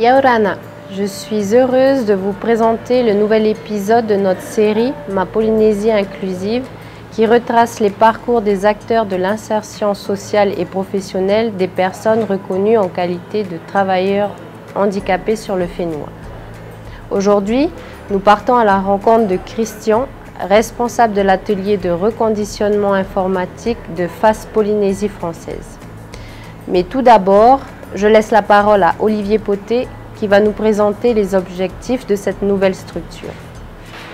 Yaurana, je suis heureuse de vous présenter le nouvel épisode de notre série Ma Polynésie inclusive qui retrace les parcours des acteurs de l'insertion sociale et professionnelle des personnes reconnues en qualité de travailleurs handicapés sur le Fénois. Aujourd'hui, nous partons à la rencontre de Christian, responsable de l'atelier de reconditionnement informatique de FAS Polynésie française. Mais tout d'abord, je laisse la parole à Olivier Poté qui va nous présenter les objectifs de cette nouvelle structure.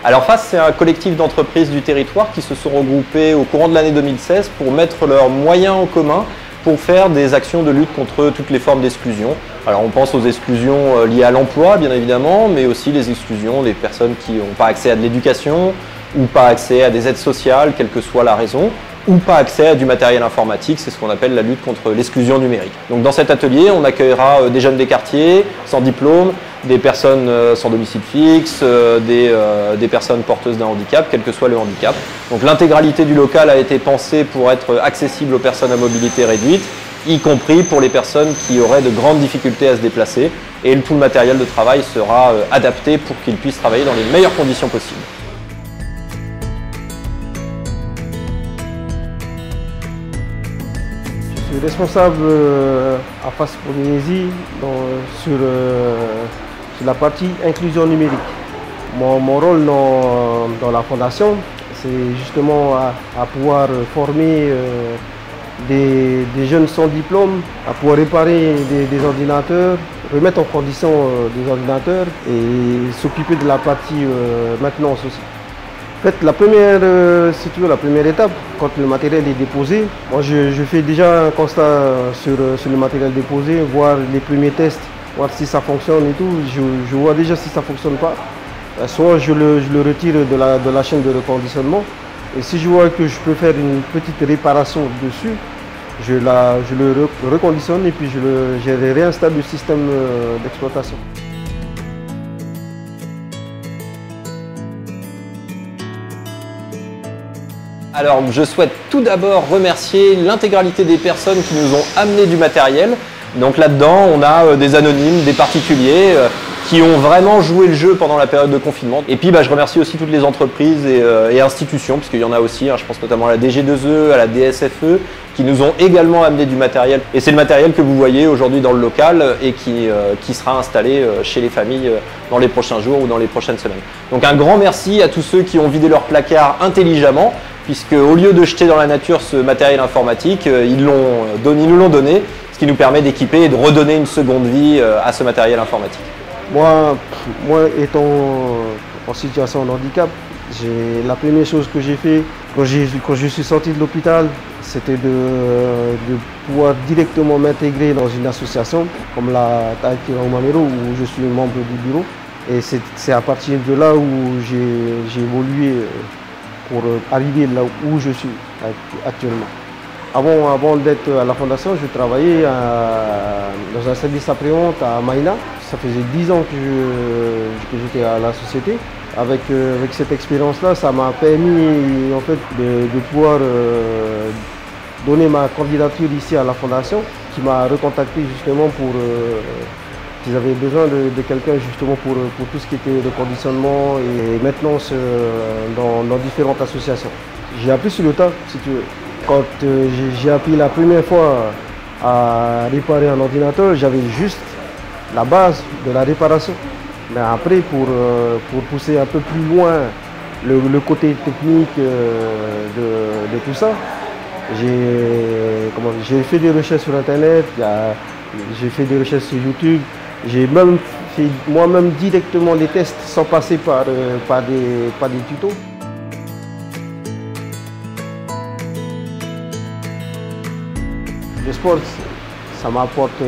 Alors FAS, c'est un collectif d'entreprises du territoire qui se sont regroupées au courant de l'année 2016 pour mettre leurs moyens en commun pour faire des actions de lutte contre toutes les formes d'exclusion. Alors on pense aux exclusions liées à l'emploi bien évidemment, mais aussi les exclusions des personnes qui n'ont pas accès à de l'éducation ou pas accès à des aides sociales, quelle que soit la raison, ou pas accès à du matériel informatique, c'est ce qu'on appelle la lutte contre l'exclusion numérique. Donc dans cet atelier, on accueillera des jeunes des quartiers, sans diplôme, des personnes sans domicile fixe, des personnes porteuses d'un handicap, quel que soit le handicap. Donc l'intégralité du local a été pensée pour être accessible aux personnes à mobilité réduite, y compris pour les personnes qui auraient de grandes difficultés à se déplacer. Et tout le matériel de travail sera adapté pour qu'ils puissent travailler dans les meilleures conditions possibles. Je suis responsable à FAS Polynésie sur la partie inclusion numérique. Mon rôle dans la fondation, c'est justement à pouvoir former des jeunes sans diplôme, à pouvoir réparer des ordinateurs, remettre en condition des ordinateurs et s'occuper de la partie maintenance aussi. En fait, la première étape, quand le matériel est déposé, moi je fais déjà un constat sur le matériel déposé, voir les premiers tests, voir si ça fonctionne et tout. Je vois déjà si ça ne fonctionne pas. Soit je le retire de la chaîne de reconditionnement. Et si je vois que je peux faire une petite réparation dessus, je le reconditionne et puis je réinstalle le système d'exploitation. Alors je souhaite tout d'abord remercier l'intégralité des personnes qui nous ont amené du matériel. Donc là-dedans, on a des anonymes, des particuliers qui ont vraiment joué le jeu pendant la période de confinement. Et puis je remercie aussi toutes les entreprises et institutions, parce qu'il y en a aussi, je pense notamment à la DG2E, à la DSFE, qui nous ont également amené du matériel. Et c'est le matériel que vous voyez aujourd'hui dans le local et qui sera installé chez les familles dans les prochains jours ou dans les prochaines semaines. Donc un grand merci à tous ceux qui ont vidé leur placard intelligemment, puisque au lieu de jeter dans la nature ce matériel informatique, ils nous l'ont donné, ce qui nous permet d'équiper et de redonner une seconde vie à ce matériel informatique. Moi étant en situation de handicap, la première chose que j'ai fait quand je suis sorti de l'hôpital, c'était de pouvoir directement m'intégrer dans une association comme la Taïtira Umamero où je suis membre du bureau. Et c'est à partir de là où j'ai évolué pour arriver là où je suis actuellement. Avant d'être à la fondation, je travaillais dans un service après-vente à Maïna. Ça faisait 10 ans que j'étais à la société. Avec cette expérience-là, ça m'a permis en fait, de pouvoir donner ma candidature ici à la fondation, qui m'a recontacté justement pour qu'ils avaient besoin de quelqu'un justement pour tout ce qui était de conditionnement et maintenance dans différentes associations. J'ai appris sur le tas, si tu veux. Quand j'ai appris la première fois à réparer un ordinateur, j'avais juste la base de la réparation. Mais après, pour pousser un peu plus loin le côté technique de tout ça, j'ai fait des recherches sur Internet, j'ai fait des recherches sur YouTube, j'ai même fait moi-même directement des tests sans passer par des tutos. Le sport, ça m'apporte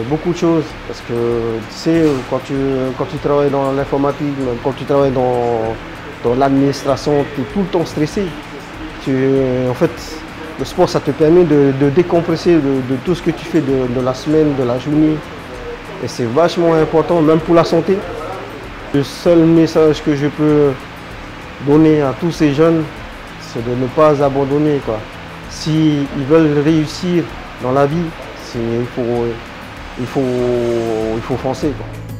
beaucoup de choses parce que tu sais, quand tu travailles dans l'informatique, quand tu travailles dans l'administration, tu es tout le temps stressé. En fait, le sport, ça te permet de décompresser de tout ce que tu fais de la semaine, de la journée. Et c'est vachement important, même pour la santé. Le seul message que je peux donner à tous ces jeunes, c'est de ne pas abandonner, quoi. S'ils veulent réussir dans la vie, il il faut foncer, quoi.